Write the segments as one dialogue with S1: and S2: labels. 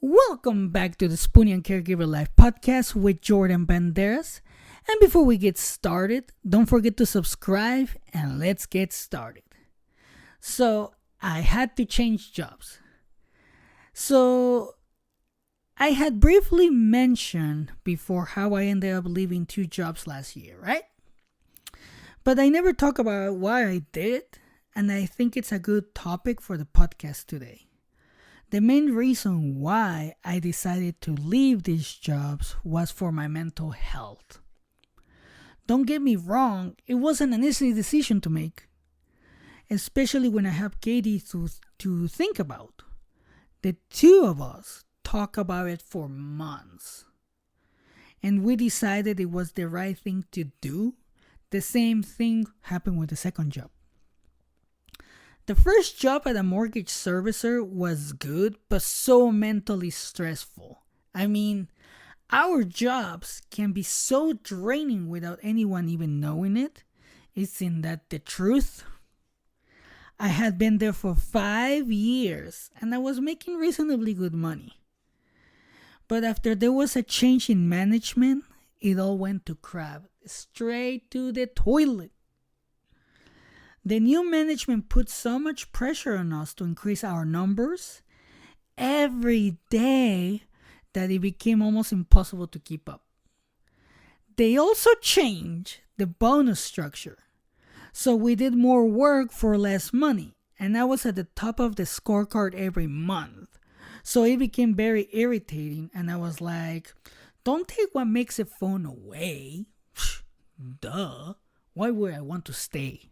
S1: Welcome back to the Spoonie and Caregiver Life podcast with Jordan Banderas. And before we get started, don't forget to subscribe and let's get started. So, I had to change jobs. So, I had briefly mentioned before how I ended up leaving 2 jobs last year, right? But I never talk about why I did it, and I think it's a good topic for the podcast today. The main reason why I decided to leave these jobs was for my mental health. Don't get me wrong, it wasn't an easy decision to make, especially when I have Katie to think about. The two of us talked about it for months, and we decided it was the right thing to do. The same thing happened with the second job. The first job at a mortgage servicer was good, but so mentally stressful. I mean, our jobs can be so draining without anyone even knowing it. Isn't that the truth? I had been there for 5 years and I was making reasonably good money. But after there was a change in management, it all went to crap, straight to the toilet. The new management put so much pressure on us to increase our numbers every day that it became almost impossible to keep up. They also changed the bonus structure. So we did more work for less money, and I was at the top of the scorecard every month. So it became very irritating, and I was like, don't take what makes it fun away. Duh. Why would I want to stay?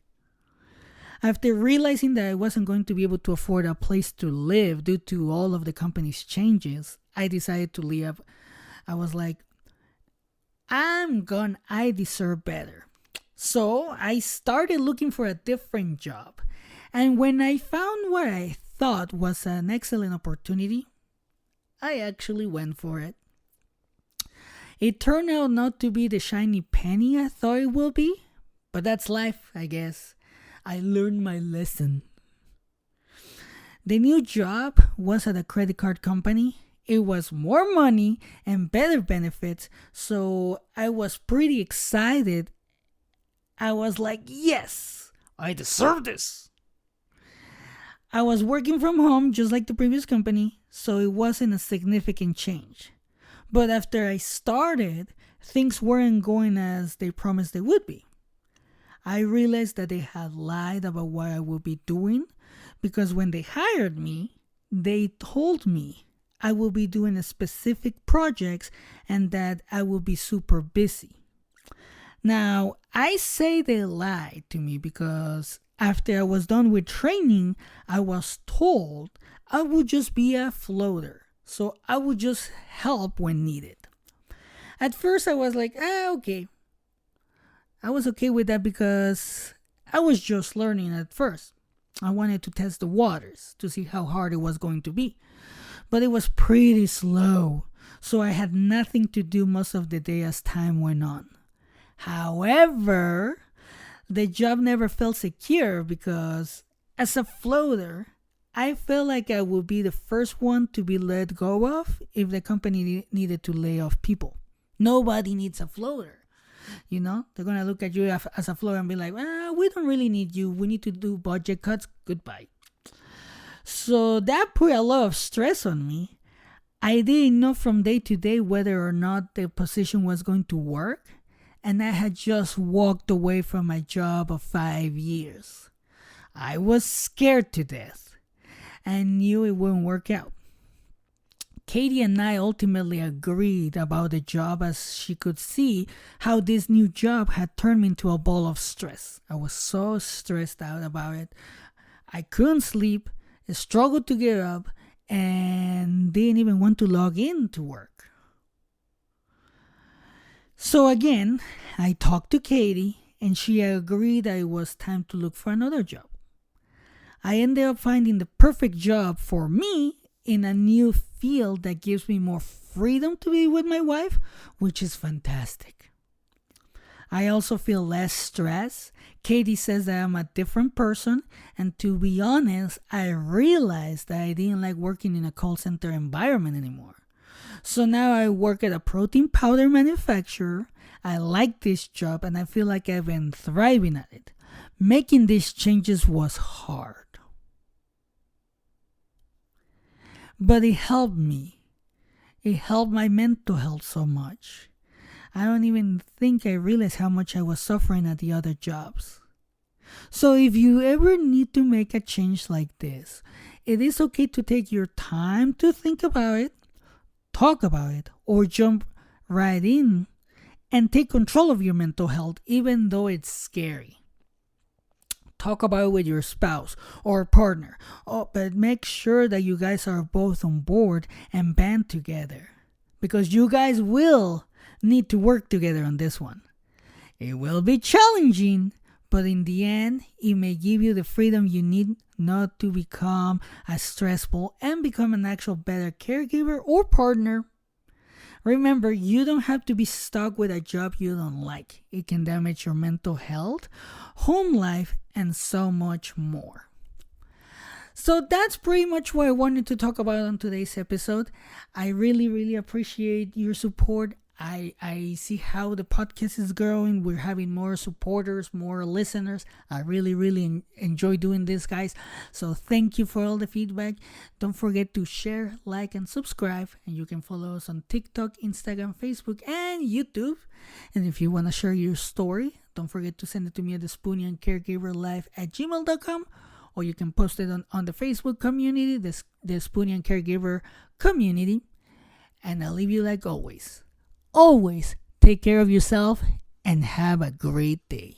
S1: After realizing that I wasn't going to be able to afford a place to live due to all of the company's changes, I decided to leave. I was like, I deserve better. So I started looking for a different job. And when I found what I thought was an excellent opportunity, I actually went for it. It turned out not to be the shiny penny I thought it would be, but that's life, I guess. I learned my lesson. The new job was at a credit card company. It was more money and better benefits, so I was pretty excited. I was like, yes, I deserve this. I was working from home just like the previous company, so it wasn't a significant change. But after I started, things weren't going as they promised they would be. I realized that they had lied about what I would be doing because when they hired me, they told me I will be doing a specific projects and that I will be super busy. Now, I say they lied to me because after I was done with training, I was told I would just be a floater. So I would just help when needed. At first I was like, okay. I was okay with that because I was just learning at first. I wanted to test the waters to see how hard it was going to be. But it was pretty slow, so I had nothing to do most of the day as time went on. However, the job never felt secure because as a floater, I felt like I would be the first one to be let go of if the company needed to lay off people. Nobody needs a floater. You know, they're going to look at you as a floater and be like, we don't really need you. We need to do budget cuts. Goodbye. So that put a lot of stress on me. I didn't know from day to day whether or not the position was going to work. And I had just walked away from my job of 5 years. I was scared to death. I knew it wouldn't work out. Katie and I ultimately agreed about the job as she could see how this new job had turned me into a ball of stress. I was so stressed out about it. I couldn't sleep, struggled to get up, and didn't even want to log in to work. So again, I talked to Katie and she agreed that it was time to look for another job. I ended up finding the perfect job for me in a new field that gives me more freedom to be with my wife, which is fantastic. I also feel less stress. Katie says that I'm a different person, and to be honest, I realized that I didn't like working in a call center environment anymore. So now I work at a protein powder manufacturer. I like this job and I feel like I've been thriving at it. Making these changes was hard, but it helped me. It helped my mental health so much. I don't even think I realized how much I was suffering at the other jobs. So if you ever need to make a change like this, it is okay to take your time to think about it, talk about it, or jump right in and take control of your mental health, even though it's scary. Talk about it with your spouse or partner, but make sure that you guys are both on board and band together, because you guys will need to work together on this one. It will be challenging, but in the end, it may give you the freedom you need not to become as stressful and become an actual better caregiver or partner. Remember, you don't have to be stuck with a job you don't like. It can damage your mental health, home life, and so much more. So that's pretty much what I wanted to talk about on today's episode. I really appreciate your support. I see how the podcast is growing. We're having more supporters, more listeners. I really enjoy doing this, guys. So thank you for all the feedback. Don't forget to share, like, and subscribe. And you can follow us on TikTok, Instagram, Facebook, and YouTube. And if you want to share your story, don't forget to send it to me at the Spoonie and Caregiver Life at gmail.com. Or you can post it on the Facebook community, the Spoonie and Caregiver community. And I'll leave you like always. Always take care of yourself and have a great day.